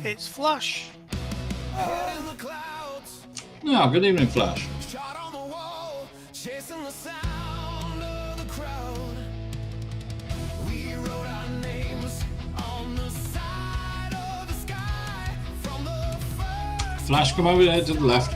It's Flash. Yeah, good evening, Flash. Flash, come over there to the left.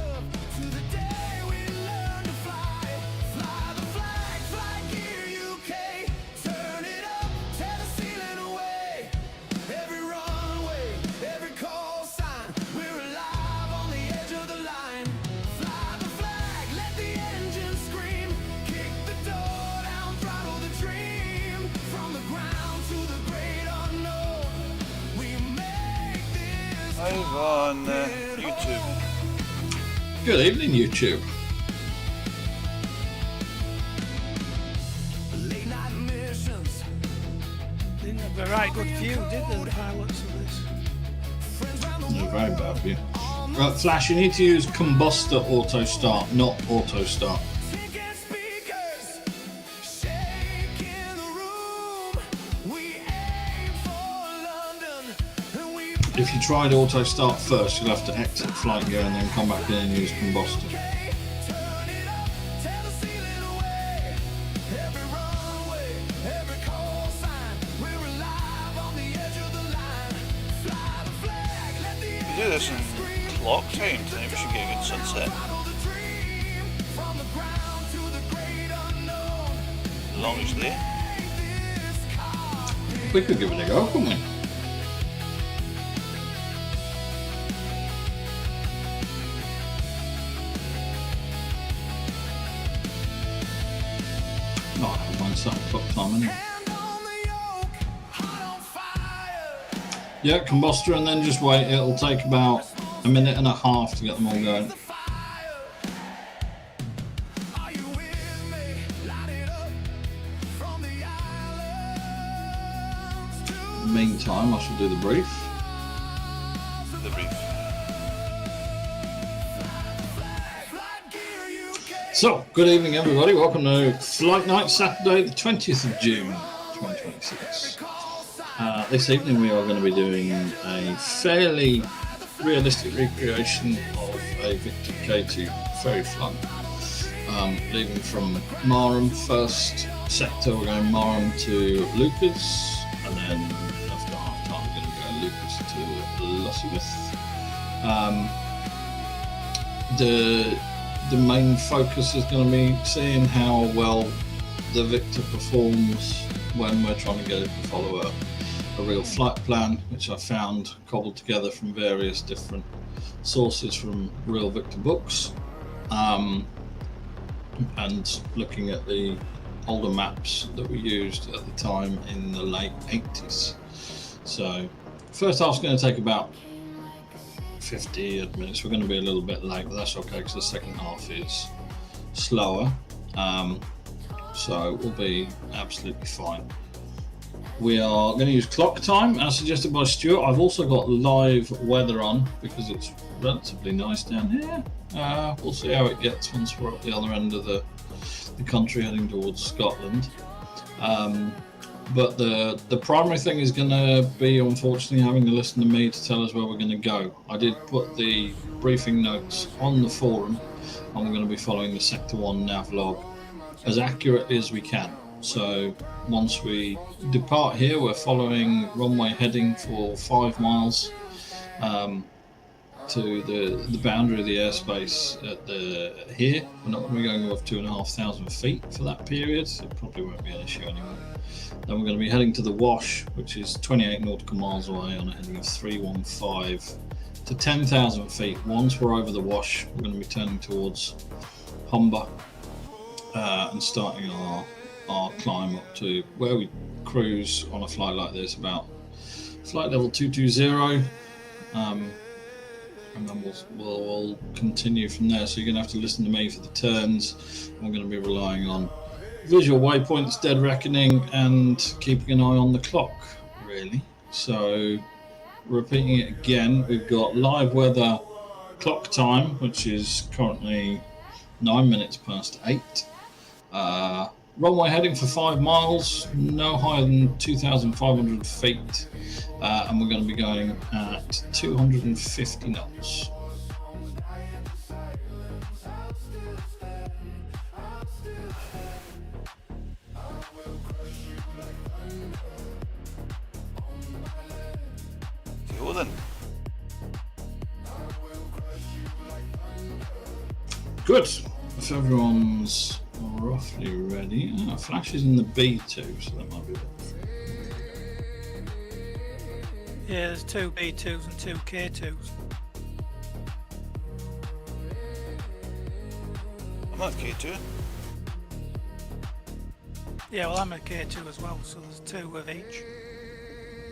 Live on YouTube. Good evening, YouTube. Didn't have a right good view, did they, the pilots of this? No, very bad view. Right, Flash, you need to use combustor auto start, not auto start. If you tried auto start first, you'll have to exit flight gear and then come back in and use combustor. We do this in clock time tonight, we should get a good sunset. The longest day. We could give it a go, couldn't we? Something clock time anyway. Yeah, combustor and then just wait. It'll take about a minute and a half to get them all going. Meantime, I shall do the brief. So, good evening everybody, welcome to Flight Night, Saturday the 20th of June 2026. This evening we are going to be doing a fairly realistic recreation of a Victor K.2 ferry flight. Leaving from Marham, first sector we're going Marham to Leuchars, and then after half time we're going to go Leuchars to Lossiemouth. The main focus is going to be seeing how well the Victor performs when we're trying to get it to follow a real flight plan, which I found cobbled together from various different sources from real Victor books, and looking at the older maps that we used at the time in the late 80s. So first half's going to take about 50 minutes. We're going to be a little bit late, but that's okay because the second half is slower, so we'll be absolutely fine. We are going to use clock time as suggested by Stuart. I've also got live weather on because it's relatively nice down here. We'll see how it gets once we're at the other end of the country heading towards Scotland. But the primary thing is going to be, unfortunately, having to listen to me to tell us where we're going to go. I did put the briefing notes on the forum, and we're going to be following the Sector 1 Nav Log as accurately as we can. So once we depart here, we're following runway heading for 5 miles to the boundary of the airspace at here. We're not going to be going above 2,500 feet for that period, so it probably won't be an issue anymore. Then we're going to be heading to the Wash, which is 28 nautical miles away on a heading of 315 to 10,000 feet. Once we're over the Wash, we're going to be turning towards Humber and starting our climb up to where we cruise on a flight like this, about flight level 220, and then we'll continue from there. So you're going to have to listen to me for the turns. I'm going to be relying on visual waypoints, dead reckoning, and keeping an eye on the clock, really. So repeating it again, we've got live weather clock time, which is currently 9 minutes past 8. Runway heading for 5 miles, no higher than 2,500 feet, and we're going to be going at 250 knots. Go then. Good. If everyone's roughly ready. Flash is in the B2, so that might be a bit. Yeah, there's 2 B2s and 2 K2s. I'm at K2. Yeah, well, I'm a K2 as well, so there's 2 of each.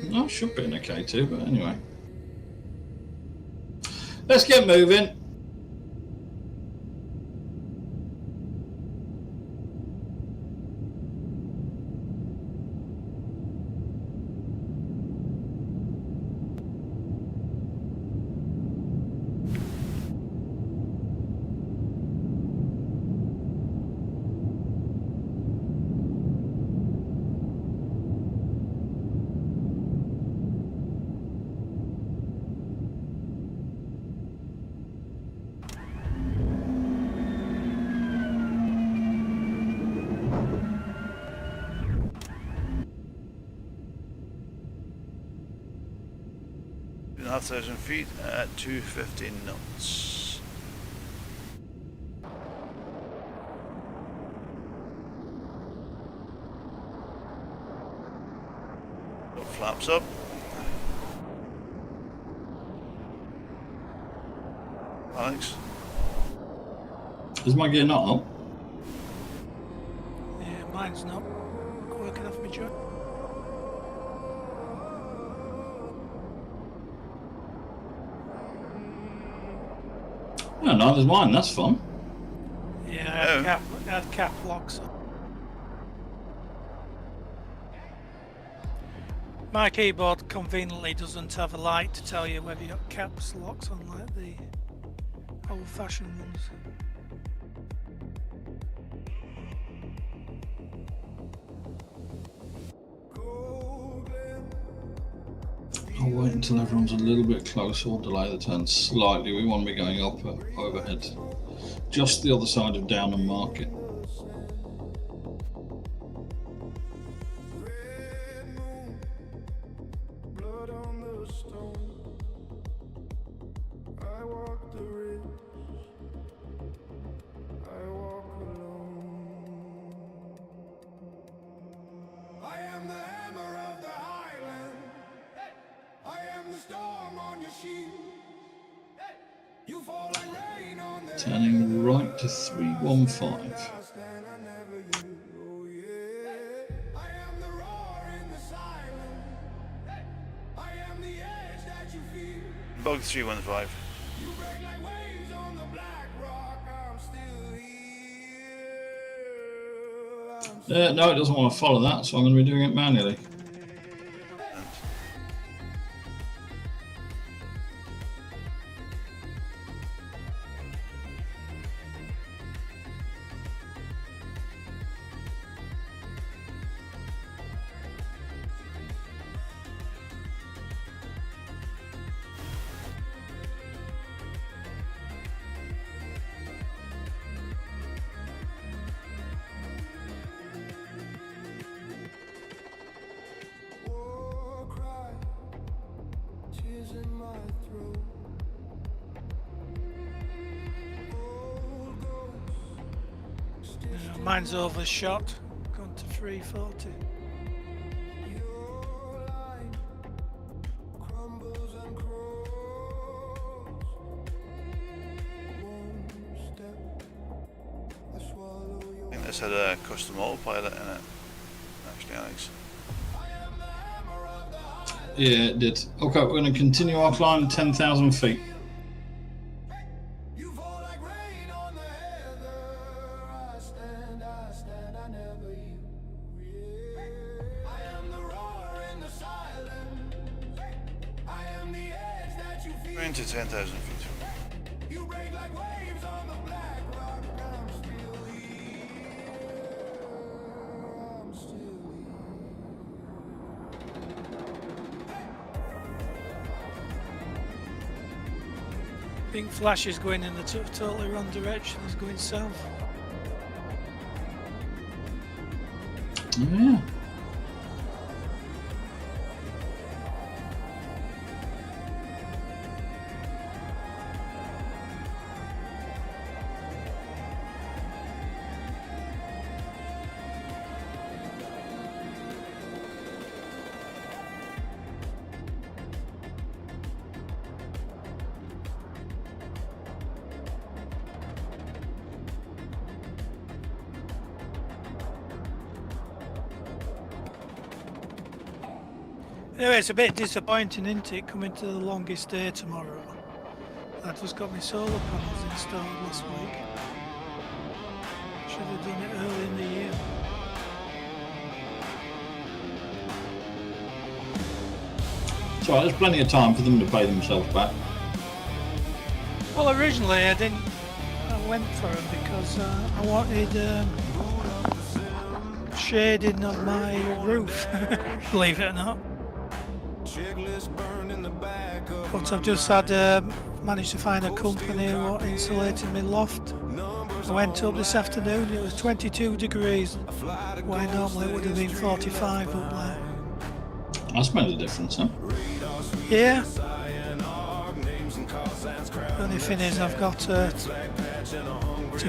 No, I should be in a K2, but anyway. Let's get moving. Two and a half thousand feet at 250 knots. Got flaps up. Alex. Is my gear not up? Yeah, mine's not working off my job. No, neither's mine. That's fun. Yeah, I had cap locks on. My keyboard conveniently doesn't have a light to tell you whether you got caps locks on like the old-fashioned ones. I'll wait until everyone's a little bit closer. We'll delay the turn slightly. We want to be going up overhead, just the other side of Downham Market. Turning right to 315. Bug 315. No, it doesn't want to follow that, so I'm going to be doing it manually. Mine's overshot, gone to 340. I think this had a custom autopilot in it, actually, Alex. Yeah, it did. Okay, we're going to continue our climb 10,000 feet. Into 10,000 feet. Pink flash is going in the totally wrong direction. It's going south. Yeah. Anyway, it's a bit disappointing, isn't it, coming to the longest day tomorrow. I've just got my solar panels installed last week. Should have done it early in the year. So there's plenty of time for them to pay themselves back. Well, originally I went for it because I wanted shading on my roof, believe it or not. But I've just had managed to find a company who insulated my loft. I went up this afternoon, it was 22 degrees, where normally it would have been 45 up there. That's made a difference, huh? Yeah. The only thing is I've got to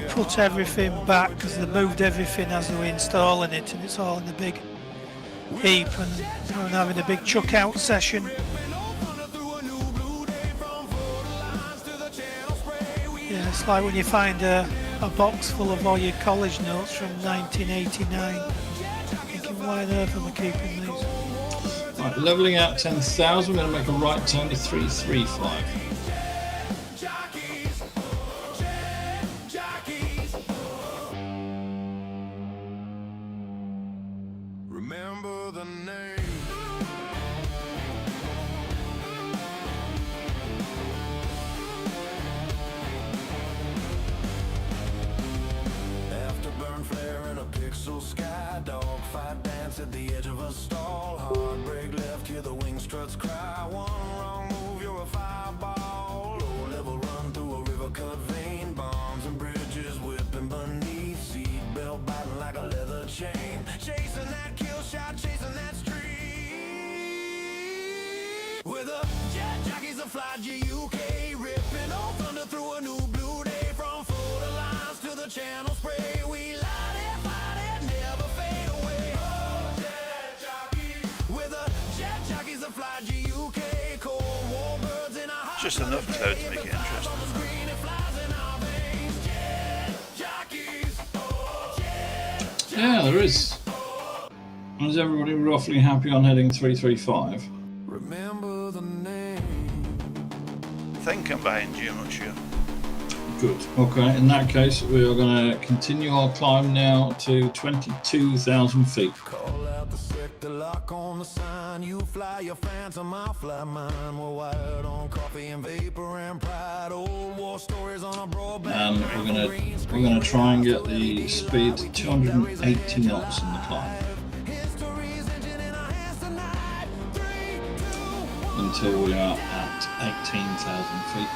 put everything back because they moved everything as they were installing it, and it's all in a big heap, and I'm having a big chuck out session. Yeah, it's like when you find a box full of all your college notes from 1989, thinking, why on earth am I keeping these? Right, levelling out 10,000, we're going to make a right turn to 335. Remember the name. Afterburn flare in a pixel sky, dogfight dance at the edge of a stall. Hard brake left, hear the wing struts cry. One wrong move, you're a fireball. Low level run through a river cut vein. Bombs and bridges whipping beneath. Seat belt biting like a leather chain. Chasing that kill shot, chasing that streak. With a jet jockey's a FlightNight, ripping off thunder through a new blue day. From photo lines to the channel spray, we light it, fight it, never fade away. Oh, jet jockey. With a jet jockey's a FlightNight, cold war birds in a hot. Just enough cloud to make it interesting. Yeah, there is. Is everybody roughly happy on heading 335? Remember the name. I think I'm behind you, I'm not sure. Good. Okay, in that case, we are going to continue our climb now to 22,000 feet. Call out the sector, lock on the sign. You fly your phantom, I'll fly mine. We're wired on coffee and vapor and pride. Old war stories on a broadband. And we're gonna try and get the speed to 280 knots in the climb until we are at 18,000 feet.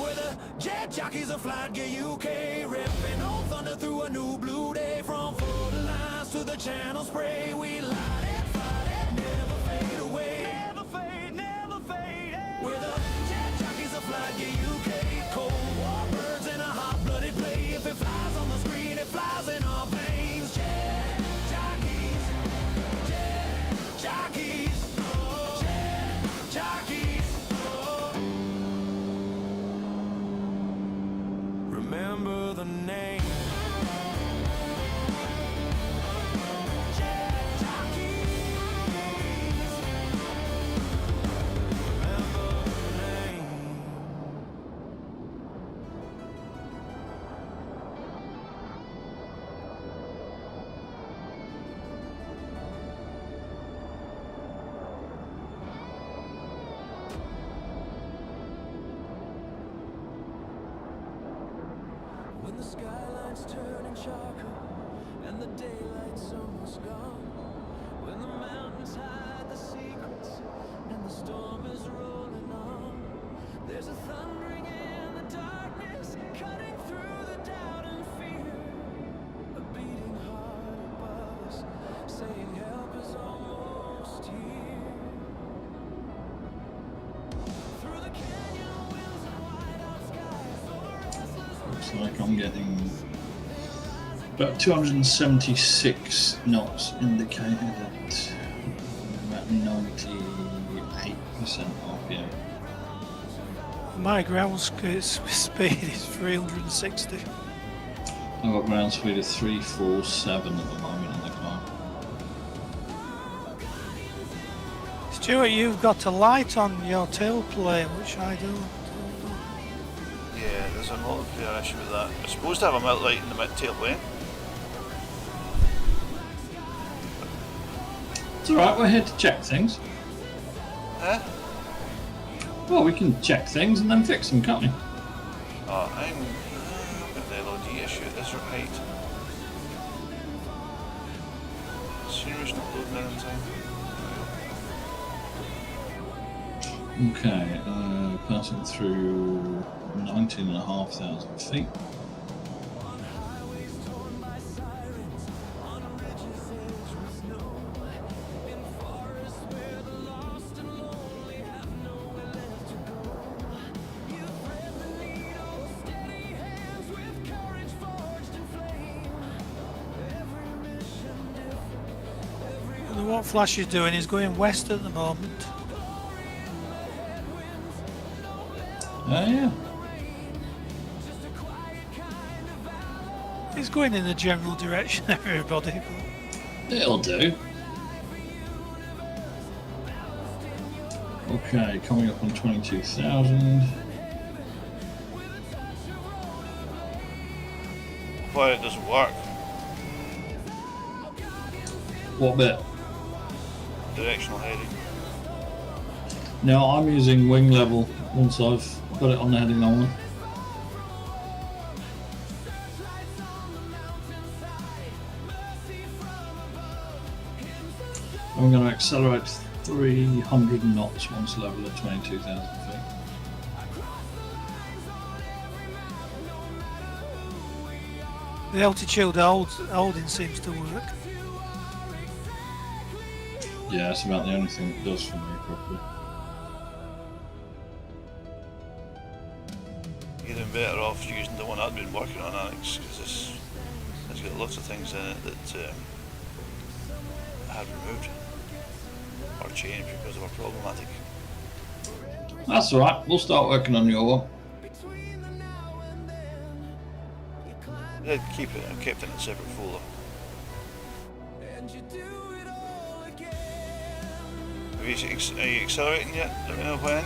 Where the jet jockeys are FlightNight, ripping on thunder through a new blue day. From photo lines to the channel spray, we light it, fight it, never fade away. Never fade, never fade. Where the jet jockeys are FlightNight, cold war birds in a hot-blooded play. If it flies on the screen, it flies in our veins. Jet jockeys, jet jockeys, jet jockeys. Remember the name. Jet jockeys. Remember the name. When the skyline's turning sharper and the daylight's almost gone, when the mountains hide the secrets and the storm is rolling on, there's a thundering in the cutting through the doubt and fear. A beating heart above us, saying help is almost here. Through the canyon winds and white-out skies, over restless Looks like I'm getting about 276 knots indicated at about 98% RPM. My ground speed is 360. I've got ground speed of 347 at the moment in the climb. Stuart, you've got a light on your tailplane, which I don't. Yeah, there's a lot of clear issue with that. It's supposed to have a melt light in the mid-tail plane. It's alright, we're here to check things. Eh? Well, we can check things and then fix them, can't we? Oh, I'm got the LOD issue at this height. Scenery's not loading in time. Okay, passing through 19,500 feet. And what Flash is doing is going west at the moment. Yeah. He's going in the general direction, everybody. It'll do. Okay, coming up on 22,000. Why it doesn't work? What bit? Directional heading. No, I'm using wing level once I've got it on the heading I want. I'm going to accelerate 300 knots once level at 22,000 feet. The altitude holding seems to work. Yeah, that's about the only thing it does for me properly. You're doing better off using the one I've been working on, Alex, because it's got lots of things in it that I had removed or changed because they were problematic. That's alright, we'll start working on your one. I did keep it, I kept it in a separate folder. Are you accelerating yet? Let me know when.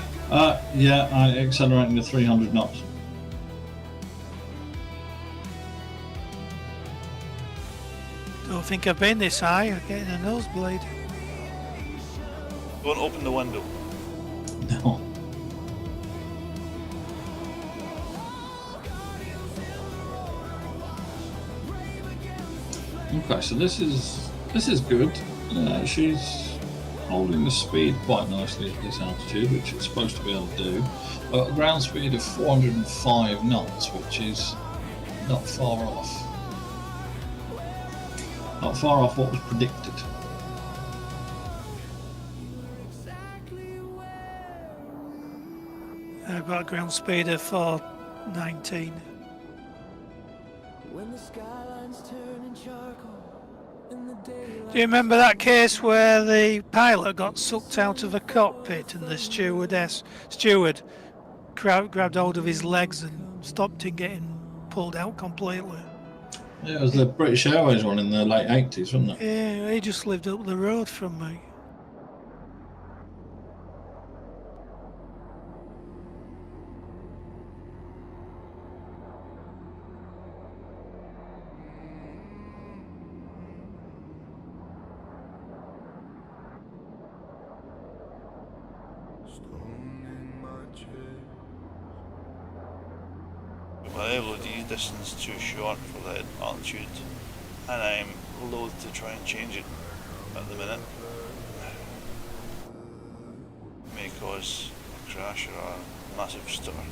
Yeah, I'm accelerating to 300 knots. Don't think I've been this high. I'm getting a nosebleed. Don't open the window. No. Okay, so this is good. She's holding the speed quite nicely at this altitude, which it's supposed to be able to do. I've got a ground speed of 405 knots, which is not far off. Not far off what was predicted. I've got a ground speed of 419. When the skyline's turning charcoal in the daylight. Do you remember that case where the pilot got sucked out of a cockpit and the steward grabbed hold of his legs and stopped him getting pulled out completely? Yeah, it was the British Airways one in the late 80s, wasn't it? Yeah, he just lived up the road from me. My LOD distance is too short for that altitude, and I'm loath to try and change it at the minute. It may cause a crash or a massive stutter.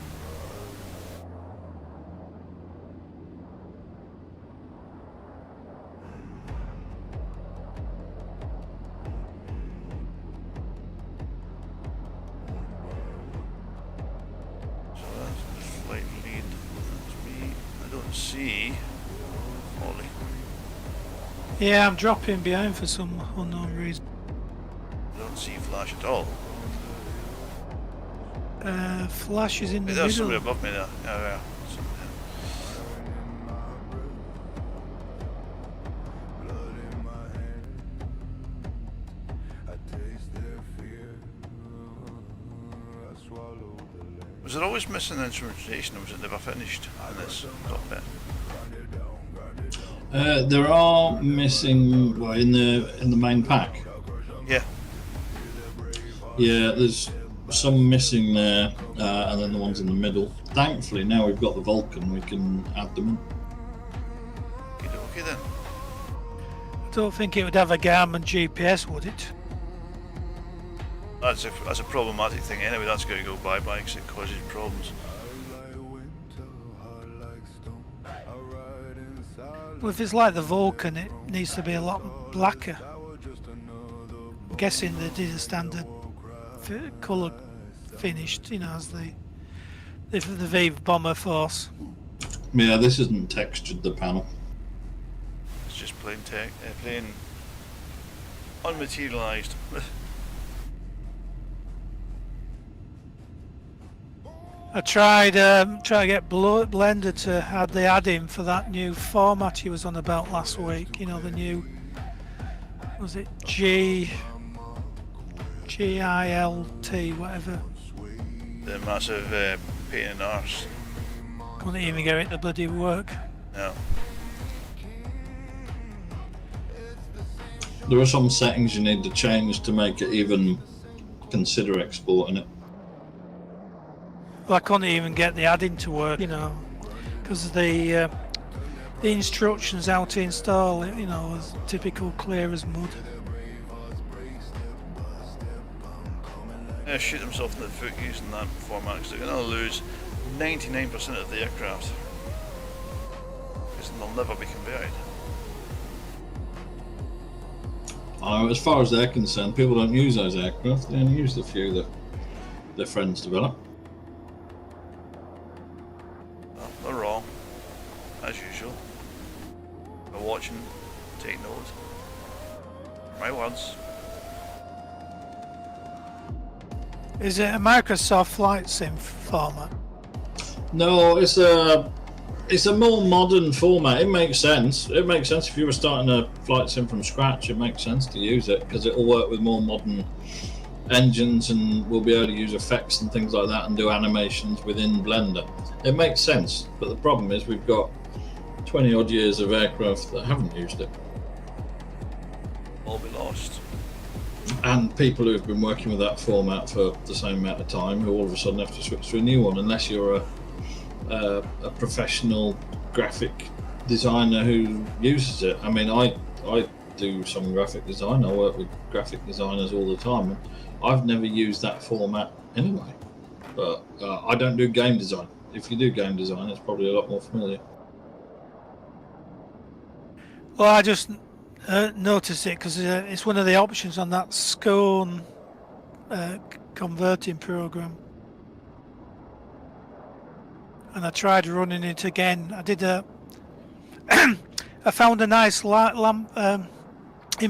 flight lead. That's me. I don't see Ollie. Yeah, I'm dropping behind for some unknown reason. I don't see Flash at all. Flash is in the Wait, there's middle. somebody above me there. Yeah. Was there always missing instrumentation, or was it never finished in this cockpit? There are missing, well, in the main pack. Yeah. Yeah, there's some missing there, and then the ones in the middle. Thankfully, now we've got the Vulcan, we can add them in. Okay then. I don't think it would have a Garmin GPS, would it? That's a problematic thing anyway. That's got to go bye-bye because it causes problems. Well, if it's like the Vulcan, it needs to be a lot blacker. I'm guessing they did a standard colour finished, you know, as the Vive Bomber Force. Yeah, this isn't textured, the panel. It's just plain plain unmaterialised. I tried to get Blender to add the add-in for that new format he was on about last week. You know, the new, was it GILT, whatever. The massive pain in the arse. Couldn't even get it to bloody work. No. There are some settings you need to change to make it even consider exporting it. Well, I couldn't even get the add-in to work, you know, because the instructions how to install it, you know, was typical clear as mud. Yeah, shoot themselves in the foot using that format because they're going to lose 99% of the aircraft because they'll never be converted. As far as they're concerned, people don't use those aircraft, they only use the few that their friends develop. Well, they're wrong, as usual. They're watching, take note. My words. Is it a Microsoft Flight Sim format? No, it's a more modern format. It makes sense. It makes sense if you were starting a flight sim from scratch. It makes sense to use it because it will work with more modern engines, and we'll be able to use effects and things like that and do animations within Blender. It makes sense, but the problem is we've got 20 odd years of aircraft that haven't used it. All be lost. And people who've been working with that format for the same amount of time who all of a sudden have to switch to a new one, unless you're a professional graphic designer who uses it. I mean, I do some graphic design. I work with graphic designers all the time, and I've never used that format anyway. But I don't do game design. If you do game design, it's probably a lot more familiar. Well, I just noticed it because it's one of the options on that Scone converting program. And I tried running it again. I did I found a nice in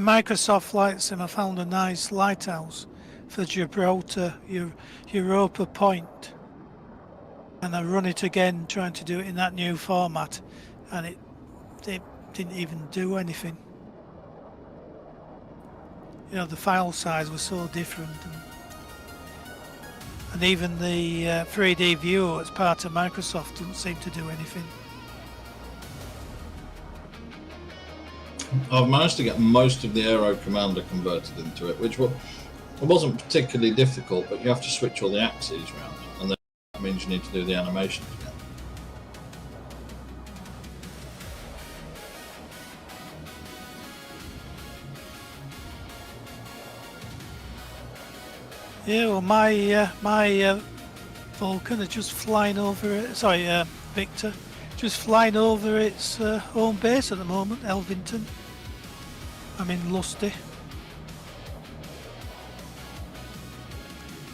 Microsoft Flight Sim. I found a nice lighthouse for Gibraltar, Europa Point, and I run it again, trying to do it in that new format, and it didn't even do anything. You know, the file size was so different. And even the 3D viewer as part of Microsoft didn't seem to do anything. I've managed to get most of the Aero Commander converted into it, which wasn't particularly difficult, but you have to switch all the axes around, and then that means you need to do the animations again. Yeah, well, my Vulcan is just flying over it. Sorry, Victor, just flying over its home base at the moment, Elvington. I'm in Lusty.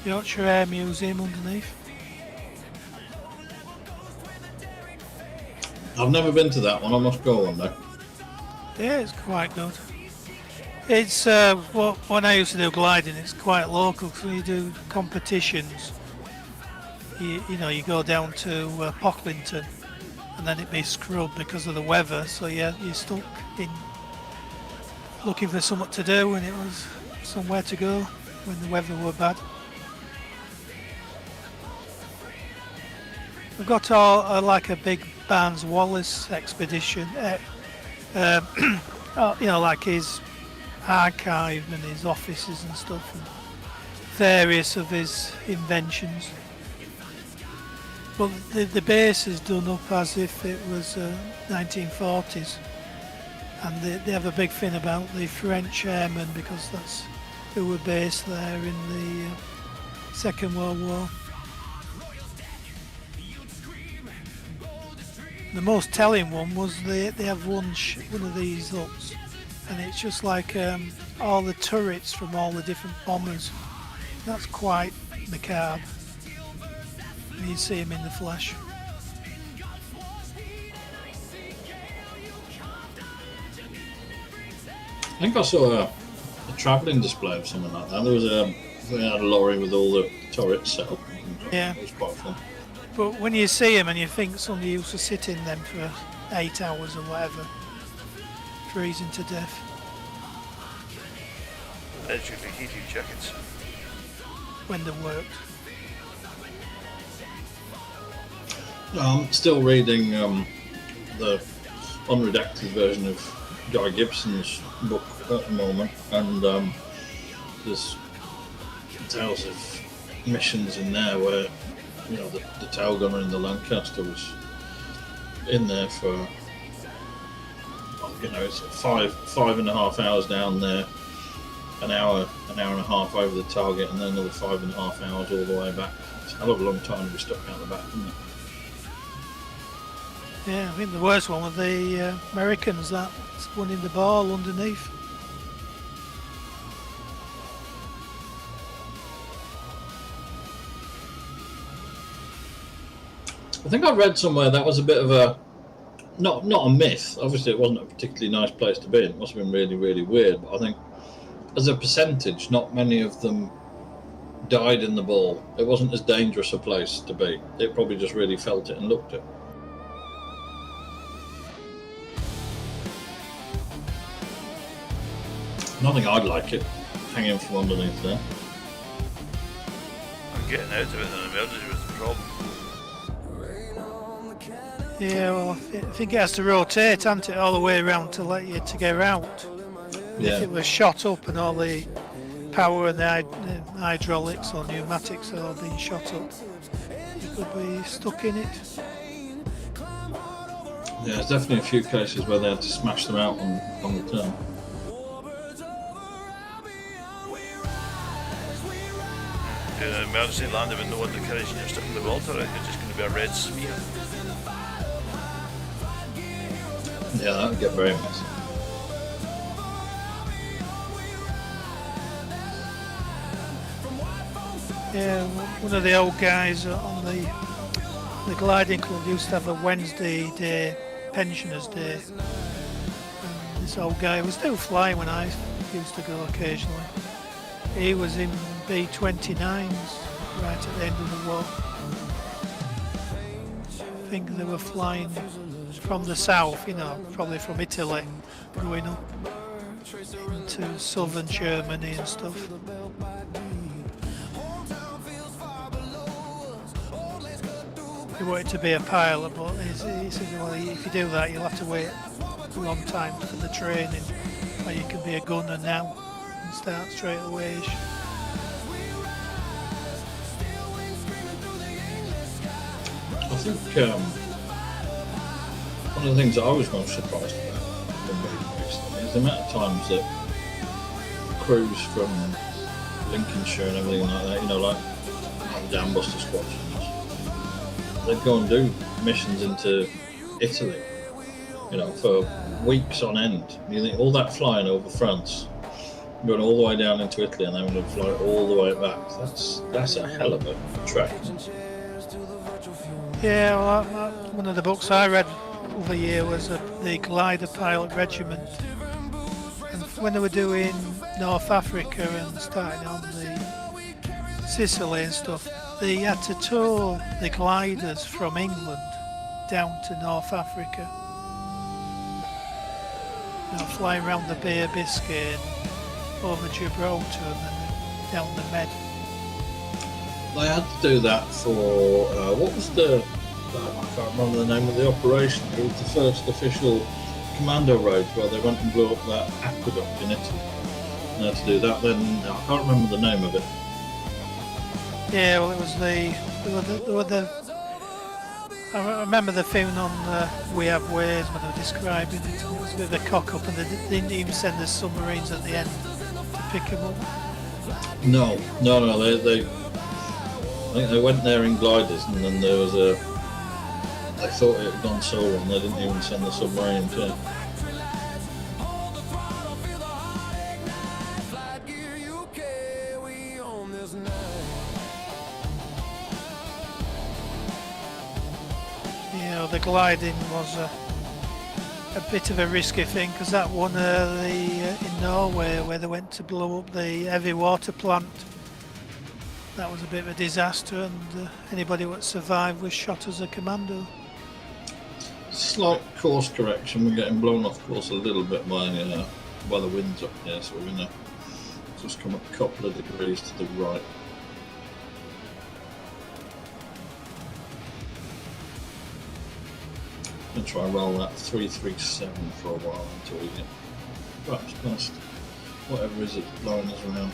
Yorkshire Air Museum underneath. I've never been to that one. I must go one day. Yeah, it's quite good. It's when I used to do gliding, it's quite local. So you do competitions. You know, you go down to Pocklington, and then it be scrubbed because of the weather. So yeah, you're stuck in looking for something to do, and it was somewhere to go when the weather were bad. We've got all like a big Barnes Wallace expedition. You know, like his archive and his offices and stuff, and various of his inventions. But the base is done up as if it was 1940s, and they have a big thing about the French airmen because that's who were based there in the Second World War. The most telling one was they have one of these huts, and it's just like all the turrets from all the different bombers. That's quite macabre. You see him in the flesh. I think I saw a travelling display of something like that. There was they had a lorry with all the turrets set up. Yeah. It was quite fun. But when you see him and you think somebody used to sit in them for 8 hours or whatever, freezing to death. It should be heated jackets. When they worked. I'm still reading the unredacted version of Guy Gibson's book at the moment, and there's tales of missions in there where, you know, the tail gunner in the Lancaster was in there for, you know, it's 5.5 hours down there, an hour and a half over the target, and then another 5.5 hours all the way back. It's a hell of a long time to be stuck out the back, isn't it? Yeah, I think the worst one was the Americans that won in the ball underneath. I think I read somewhere that was a bit of a not a myth. Obviously, it wasn't a particularly nice place to be. It must have been really, really weird. But I think, as a percentage, not many of them died in the ball. It wasn't as dangerous a place to be. It probably just really felt it and looked it. Nothing I'd like it hanging from underneath there. I'm getting out of it in an emergency was the problem. Yeah, well, I think it has to rotate, hasn't it, all the way around to let you to get out. Yeah. If it was shot up and all the power and the hydraulics or pneumatics are all being shot up, you could be stuck in it. Yeah, there's definitely a few cases where they had to smash them out on the turn. Doing an emergency landing with no undercarriage and you're stuck in the water, it's just going to be a red smear. Yeah, that would get very messy. Yeah, one of the old guys on the gliding club used to have a Wednesday day, pensioners day. And this old guy was still flying when I used to go occasionally. He was in B-29s right at the end of the war. I think they were flying from the south, you know, probably from Italy, going up into southern Germany and stuff. He wanted to be a pilot, but he said, well, if you do that, you'll have to wait a long time for the training, or you can be a gunner now and start straight away. I think one of the things that I was most surprised about when reading recently is the amount of times that crews from Lincolnshire and everything like that, you know, like Dambuster squadrons, they'd go and do missions into Italy, you know, for weeks on end. And you think all that flying over France, going all the way down into Italy and then to fly all the way back, that's a hell of a trek. Yeah, well, one of the books I read over here was the glider pilot regiment, and when they were doing North Africa and starting on the Sicily and stuff, they had to tow the gliders from England down to North Africa. Flying around the Bay of Biscay and over Gibraltar and then down the Med. They had to do that for what was the? I can't remember the name of the operation. It was the first official commando raid where they went and blew up that aqueduct in Italy. They had to do that. Then I can't remember the name of it. Yeah, well, it was I remember the film on We Have Ways when they were describing it. It was a bit of a cock up, and they didn't even send the submarines at the end to pick them up. No. They I think they went there in gliders, and then there was a. They thought it had gone so wrong, they didn't even send the submarines in. The gliding was a bit of a risky thing, because that one in Norway where they went to blow up the heavy water plant, that was a bit of a disaster, and anybody that survived was shot as a commando. Slight course correction, we're getting blown off course a little bit by the winds up here, so we're going to just come a couple of degrees to the right. I'm going to try and roll that 337 for a while until we get perhaps past whatever is it blowing us around.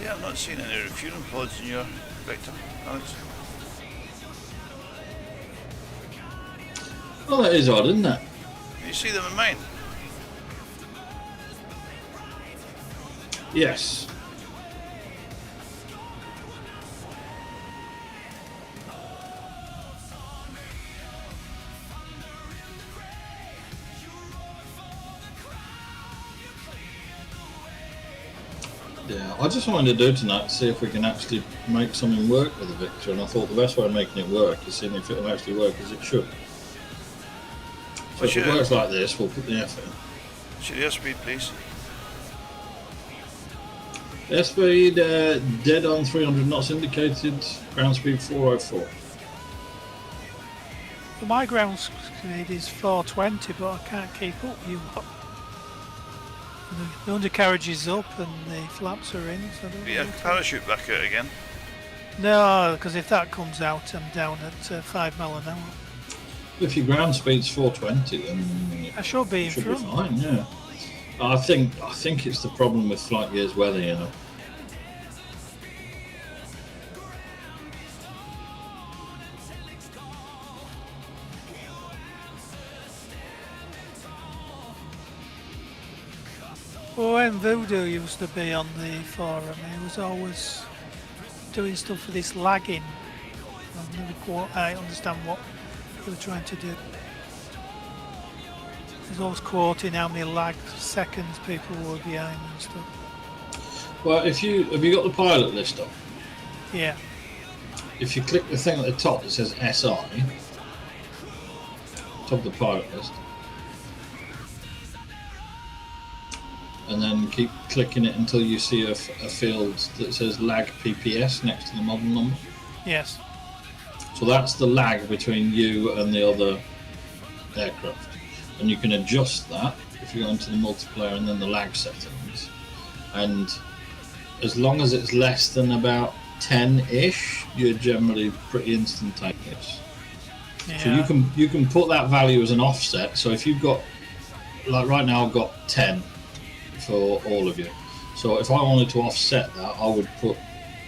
Yeah, I'm not seeing any refueling pods in your Victor, Alex. Oh, that is odd, isn't it? You see them in mine? Yes. Yeah, I just wanted to do tonight to see if we can actually make something work with the Victor, and I thought the best way of making it work is seeing if it will actually work as it should. So if it works like this, we'll put the effort in. Should airspeed, please? Airspeed dead on 300 knots indicated, ground speed 404. Well, my ground speed is 420, but I can't keep up with you lot. The undercarriage is up and the flaps are in, so I don't Yeah, parachute back out again. No, because if that comes out, I'm down at 5 mile an hour. If your ground speed's 420, then I should be in should front. be fine. Yeah, I think it's the problem with flight gear's weather, you know. Well, when Voodoo used to be on the forum, he was always doing stuff for this lagging. I never quite understand what they were trying to do. He's always quoting how many lag seconds people were behind and stuff. Well, have you got the pilot list up? Yeah. If you click the thing at the top that says SI, top of the pilot list, and then keep clicking it until you see a field that says lag PPS next to the model number. Yes. So that's the lag between you and the other aircraft, and you can adjust that if you go into the multiplayer and then the lag settings, and as long as it's less than about 10-ish, you're generally pretty instantaneous. Yeah. So you can put that value as an offset. So if you've got, like right now I've got 10 for all of you. So if I wanted to offset that, I would put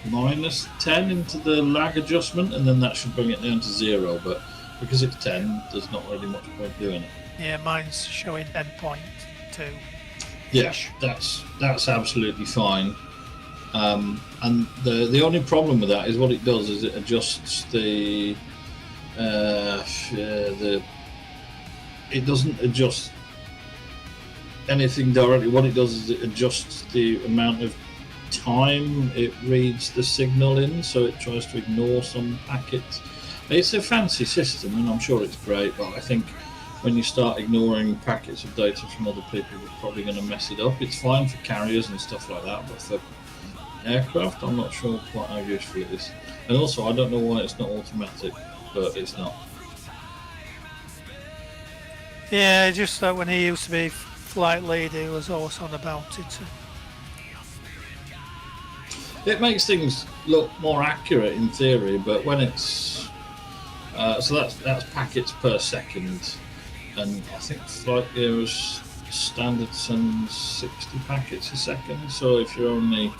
-10 into the lag adjustment, and then that should bring it down to 0. But because it's 10, there's not really much point doing it. Yeah, mine's showing 10.2. Yeah, that's absolutely fine. And the only problem with that is what it does is it adjusts it doesn't adjust anything directly. What it does is it adjusts the amount of time it reads the signal in, so it tries to ignore some packets. It's a fancy system and I'm sure it's great, but I think when you start ignoring packets of data from other people, you're probably going to mess it up. It's fine for carriers and stuff like that, but for aircraft, I'm not sure quite how useful it is. And also, I don't know why it's not automatic, but it's not. Yeah, just that when he used to be flight leader, he was always on about it. It makes things look more accurate in theory, but when it's so that's packets per second, and I think flight gear's standard sends 60 packets a second. So if you're only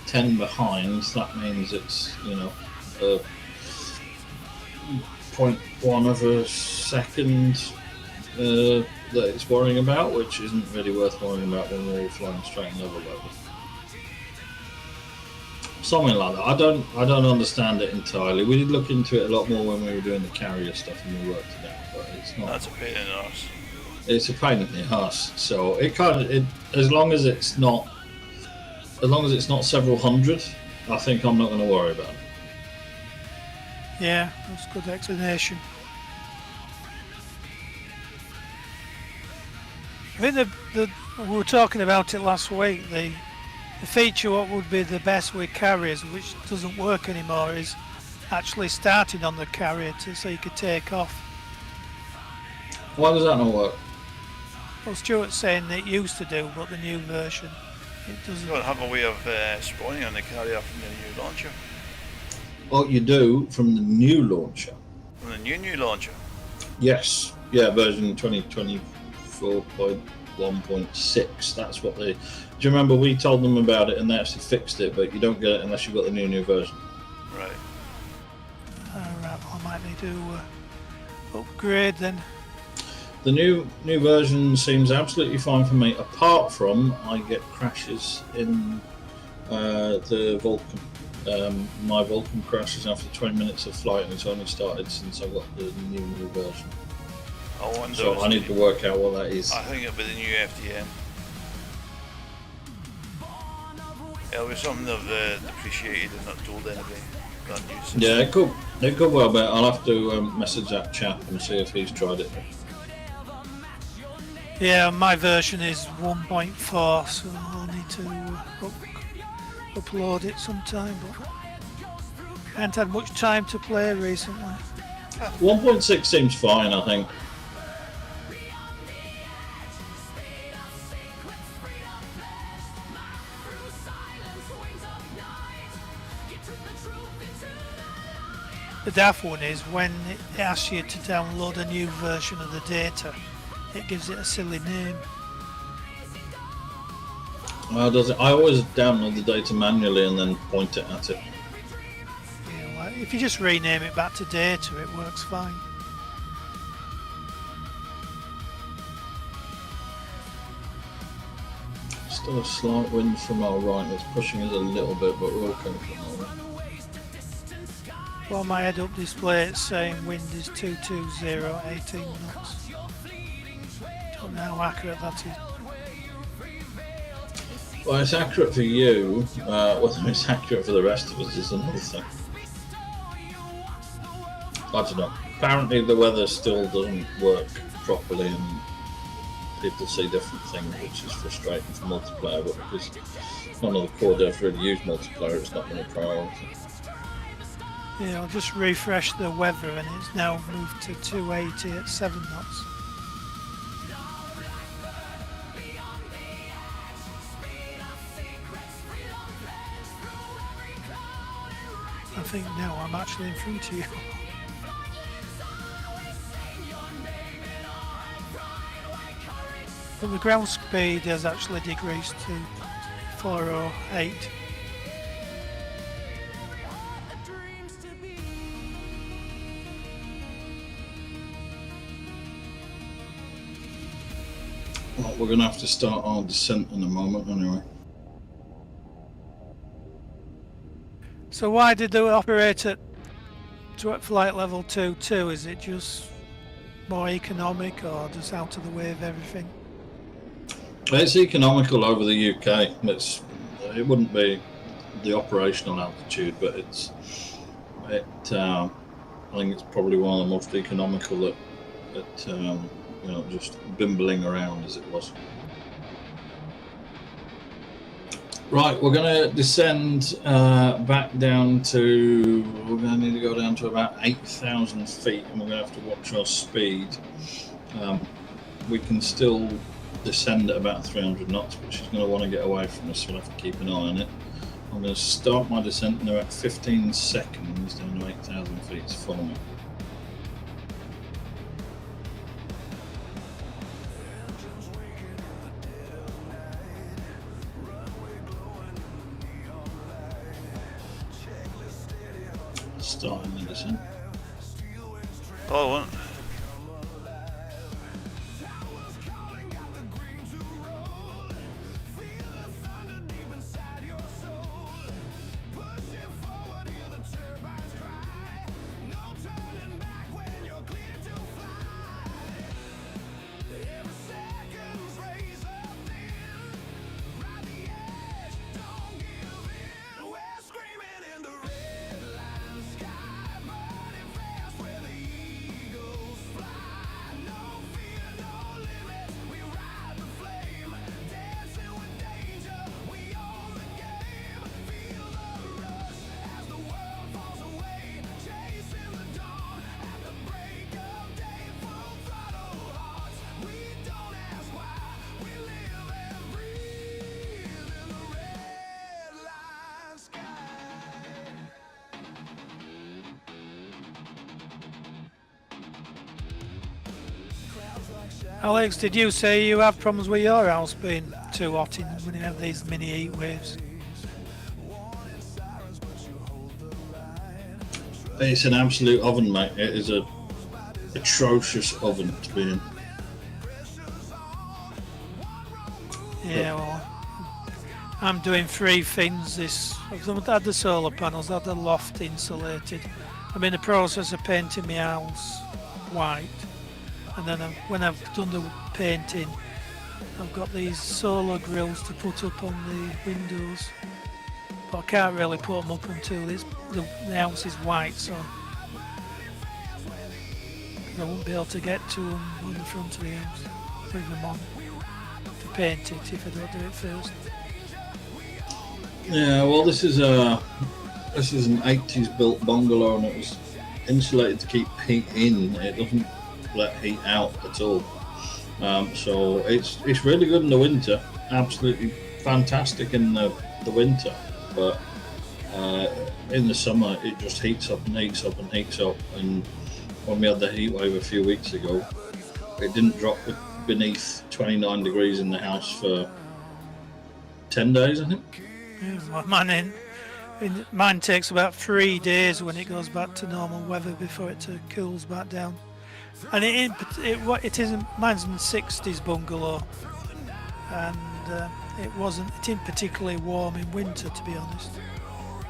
10 behind, that means it's 0.1 of a second that it's worrying about, which isn't really worth worrying about when we're all flying straight and level level. Something like that. I don't understand it entirely. We did look into it a lot more when we were doing the carrier stuff and we worked it out, but it's not. That's a pain in the arse. It's a pain in the arse. So as long as it's not several hundred, I think I'm not going to worry about it. Yeah, that's a good explanation. I think we were talking about it last week. The feature what would be the best with carriers, which doesn't work anymore, is actually starting on the carrier so you could take off. Why does that not work? Well, Stuart's saying it used to do, but the new version, it doesn't. You don't have a way of spawning on the carrier from the new launcher. Well, you do from the new launcher. From the new launcher? Yes. Yeah, version 2024.1.6. That's what they... Do you remember we told them about it and they actually fixed it, but you don't get it unless you've got the new version. Right. Right, I might need to upgrade then. The new version seems absolutely fine for me, apart from I get crashes in the Vulcan. My Vulcan crashes after 20 minutes of flight, and it's only started since I got the new version. I wonder. So I need to work out what that is. I think it'll be the new FDM. It'll be something they've depreciated and not told anybody. That new system. Yeah, it could well be. I'll have to message that chap and see if he's tried it. Yeah, my version is 1.4, so I'll need to upload it sometime, but I haven't had much time to play recently. 1.6 seems fine, I think. The daft one is when it asks you to download a new version of the data, it gives it a silly name. Well, does it? I always download the data manually and then point it at it. You know, like if you just rename it back to data, it works fine. Still a slight wind from our right that's pushing us a little bit, but we're okay for the moment. Well, my head-up display it's saying wind is 220, 18 knots. Don't know how accurate that is. Well, it's accurate for you. Whether it's accurate for the rest of us is another thing. I don't know. Apparently the weather still doesn't work properly and people see different things, which is frustrating for multiplayer, but because none of the core devs really use multiplayer, it's not been a priority. Yeah, I'll just refresh the weather and it's now moved to 280 at 7 knots. I think now I'm actually in front of you. But the ground speed has actually decreased to 408. Well, we're going to have to start our descent in a moment anyway. So why did they operate at flight level 2-2? Is it just more economic or just out of the way of everything? It's economical over the UK. It wouldn't be the operational altitude, but I think it's probably one of the most economical at you know, just bimbling around as it was. Right, we're going to descend back down to, we're going to need to go down to about 8,000 feet, and we're going to have to watch our speed. We can still descend at about 300 knots, but she's going to want to get away from us, so we'll have to keep an eye on it. I'm going to start my descent now at 15 seconds down to 8,000 feet. Follow me. Starting the descent. Follow it. Alex, did you say you have problems with your house being too hot when you have these mini heat waves? It's an absolute oven, mate. It is a atrocious oven to be in. Yeah, well, I'm doing three things. I've had the solar panels, I've had the loft insulated. I'm in the process of painting my house white, and then when I've done the painting, I've got these solar grills to put up on the windows, but I can't really put them up until the house is white, so I won't be able to get to them on the front of the house with them on to paint it if I don't do it first. Yeah, well, this is an 80s built bungalow, and it was insulated to keep heat in. It doesn't let heat out at all. So it's really good in the winter, absolutely fantastic in the winter, but in the summer it just heats up and heats up and heats up. And when we had the heat wave a few weeks ago, it didn't drop beneath 29 degrees in the house for 10 days, I think. Yeah, mine takes about 3 days when it goes back to normal weather before it cools back down. And it isn't. Mine's in the 60s bungalow, and it isn't particularly warm in winter, to be honest.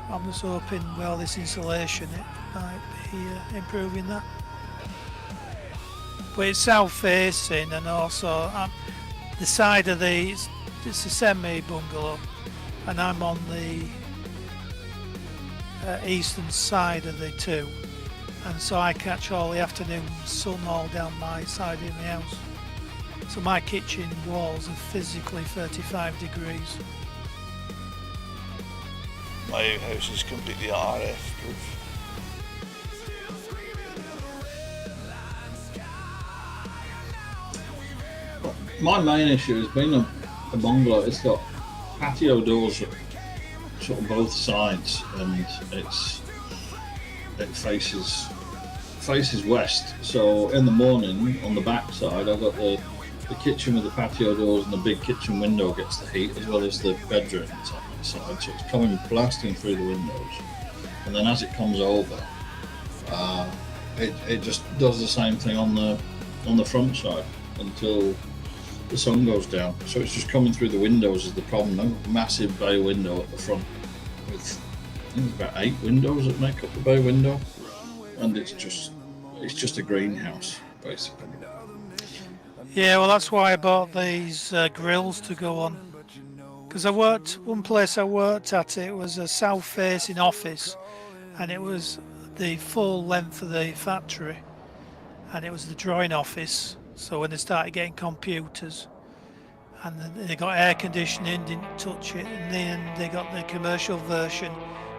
I'm just hoping, well, this insulation, it might be improving that. But it's south facing, and also the side of it's a semi bungalow, and I'm on the eastern side of the two. And so I catch all the afternoon sun all down my side of my house. So my kitchen walls are physically 35 degrees. My house is completely RF proof. My main issue has been a bungalow. It's got patio doors at sort of both sides, and it faces west. So in the morning on the back side, I've got the kitchen with the patio doors, and the big kitchen window gets the heat, as well as the bedroom that's on the side. So it's coming blasting through the windows, and then as it comes over, it just does the same thing on the front side until the sun goes down. So it's just coming through the windows is the problem. A massive bay window at the front with I think it's about 8 windows that make up the bay window, and it's just a greenhouse basically. Yeah, well, that's why I bought these grills to go on. Because one place I worked at, it was a south-facing office, and it was the full length of the factory, and it was the drawing office. So when they started getting computers, and then they got air conditioning, didn't touch it, and then they got the commercial version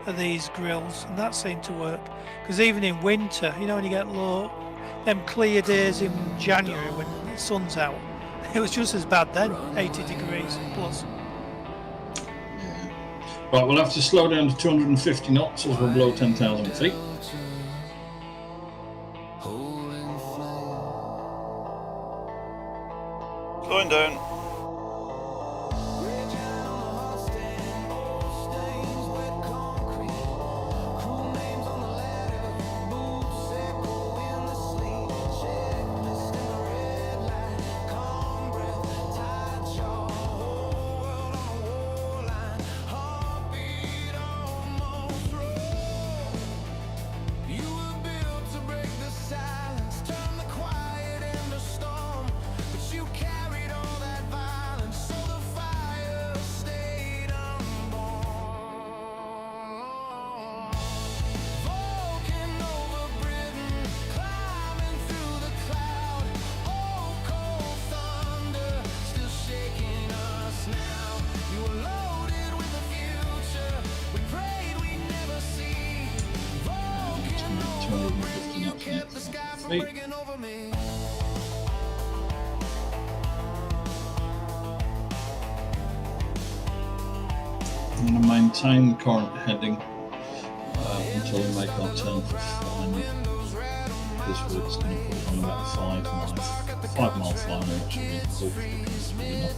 of these grills, and that seemed to work. Because even in winter, you know, when you get them clear days in January when the sun's out, it was just as bad then, 80 degrees plus. Right, we'll have to slow down to 250 knots as we're below 10,000 feet. Slowing down. I'm going to maintain current heading until we make our turn for flying. This route going to put on about 5 mile flying, which will be hopefully enough.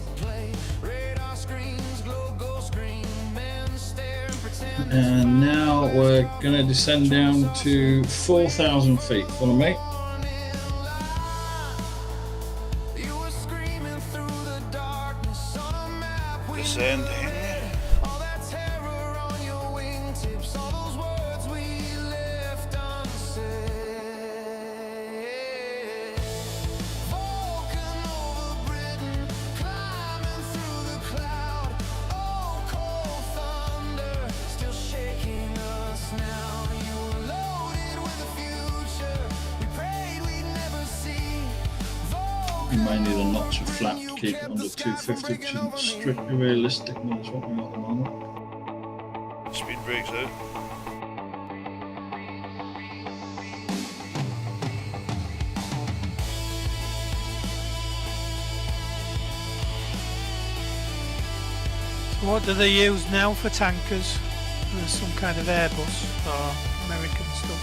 And now we're going to descend down to 4,000 feet. Follow me. Descending. You may need a notch of flap to keep it under 250, which isn't strictly realistic, but that's what we got at the moment. Speed brakes out. So what do they use now for tankers? There's some kind of Airbus or American stuff.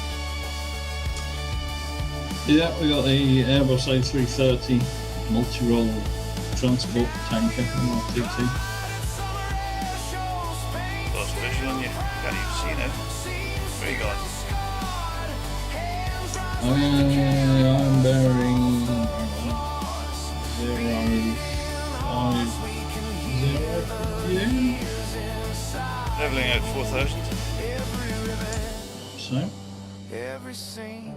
Yeah, we got the Airbus A330 multi-role transport tanker MRTT. Lost visual on you. Can't even see now. Where you going? I'm bearing 050. Yeah. Leveling out 4,000. So. Every scene,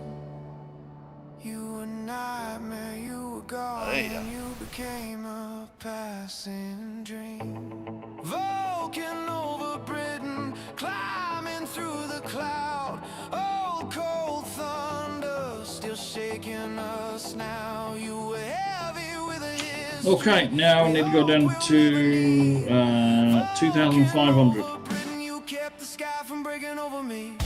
you were nightmare, you were gone, Hey, yeah. and you became a passing dream. Vulcan over Britain, climbing through the cloud. Old cold thunder, still shaking us now. You were heavy with a history. Okay, now we need to go down to 2,500. Britain, you kept the sky from breaking over me.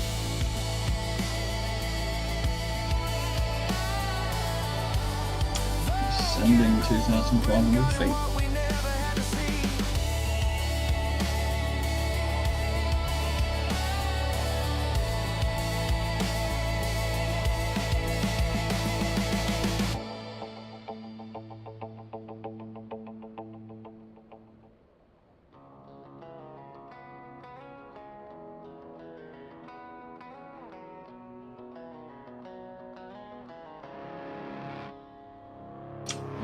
Descending 2,500 feet.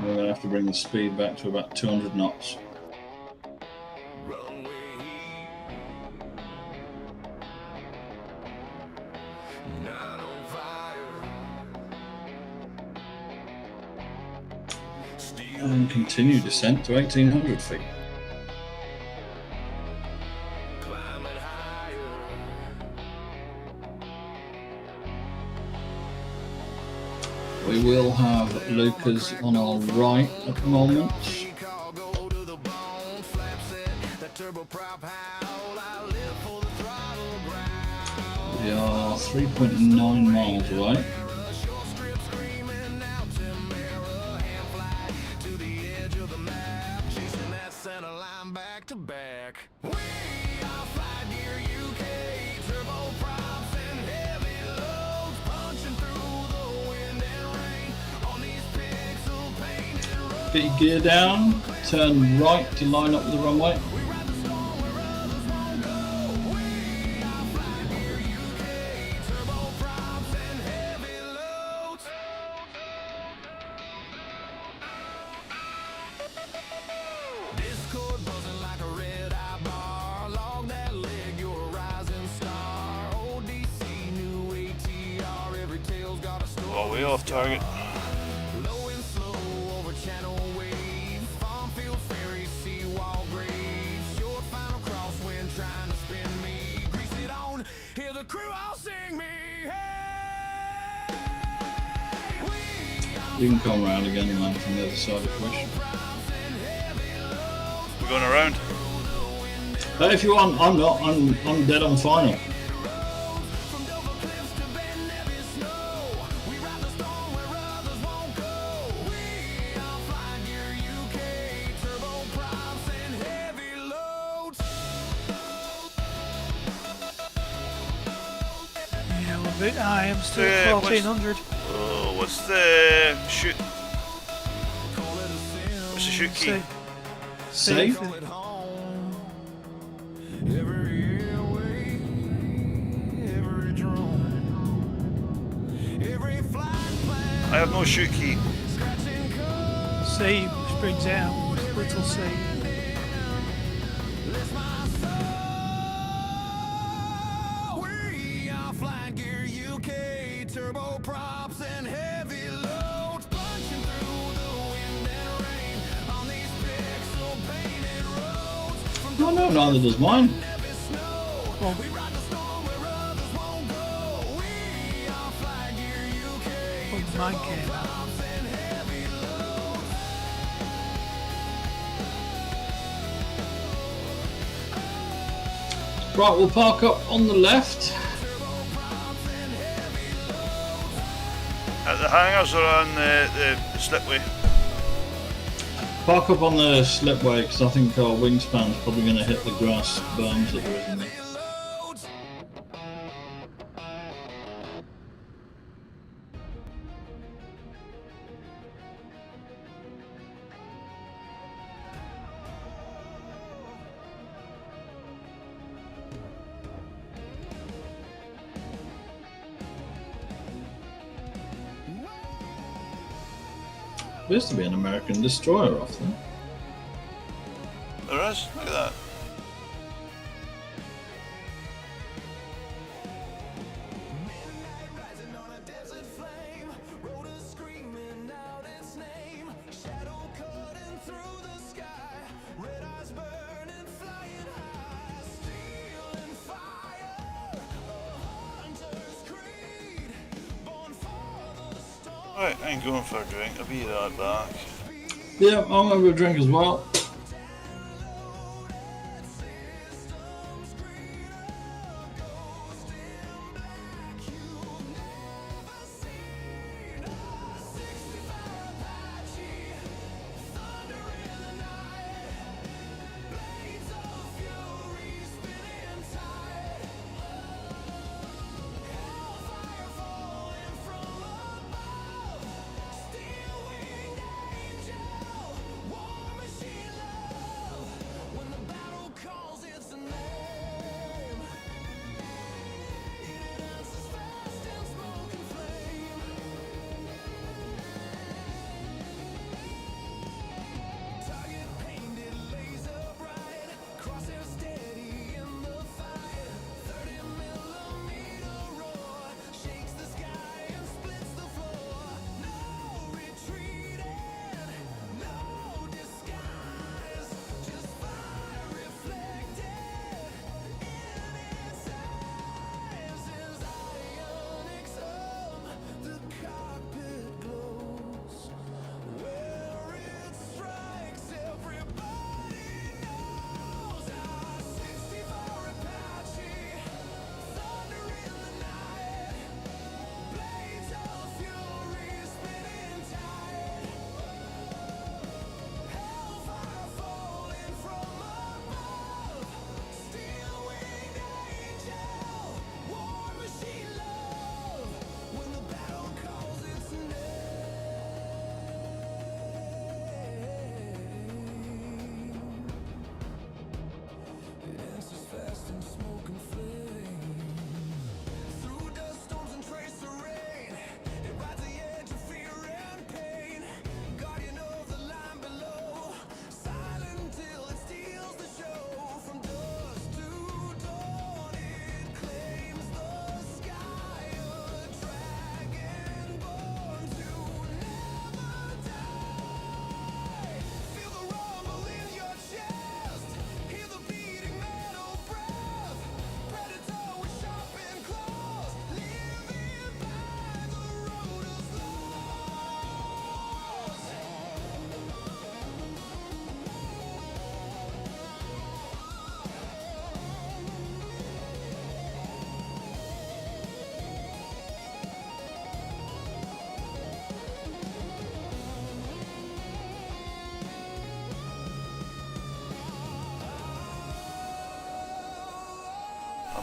We're going to have to bring the speed back to about 200 knots. And continue descent to 1800 feet. We will have Leuchars on our right at the moment. We are 3.9 miles away. Get your gear down, turn right to line up with the runway. Oh, way off target. You can come around again and land from the other side if you wish. We're going around. If you want, I'm not. I'm dead on final. Yeah, we're a bit high. I'm still at 1400. Oh, what's the shoot? What's the shoot key? Safe? I have no shoot key. C, which brings out little C. We are Flying Gear UK, turbo props and heavy loads, punching through the wind and rain on these pixel painted roads. Oh no, neither does mine. We ride the storm where others won't go. We are Flying Gear UK. Oh, mine came out. Right, we'll park up on the left. At the hangars or on the slipway? Park up on the slipway because I think our wingspan's probably going to hit the grass berms that there is in there. Appears to be an American destroyer off there. There is, look at that. Right, I'm going for a drink. I'll be right back. Yeah, I'm going to go drink as well.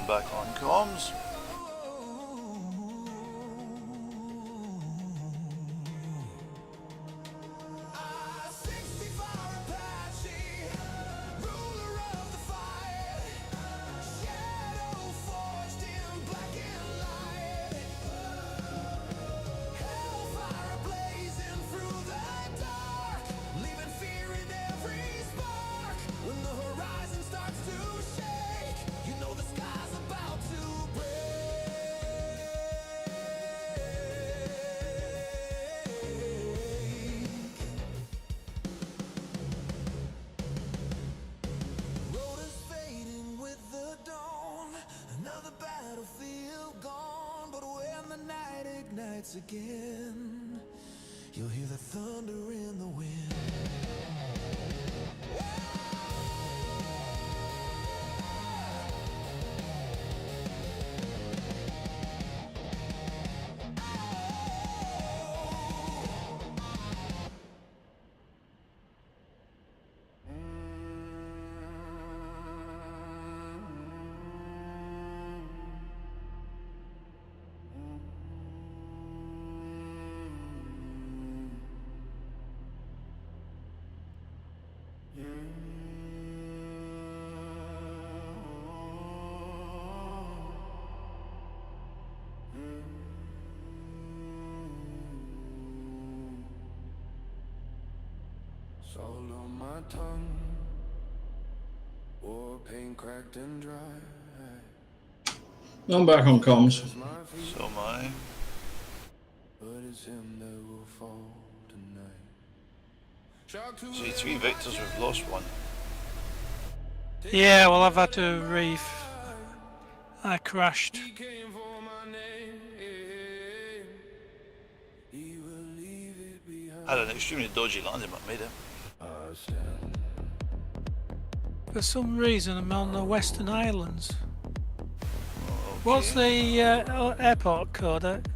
I'm back on comms. Again, you'll hear the thunder in the wind. Salt on my tongue, war paint cracked and dry. I'm back on comms. So am I. But it's him that will fall tonight. See, 3 Victors, we've lost 1. Yeah, well, I've had to reef. I crashed. Had an extremely dodgy landing, but made it. For some reason, I'm on the Western Islands. Okay. What's the airport code?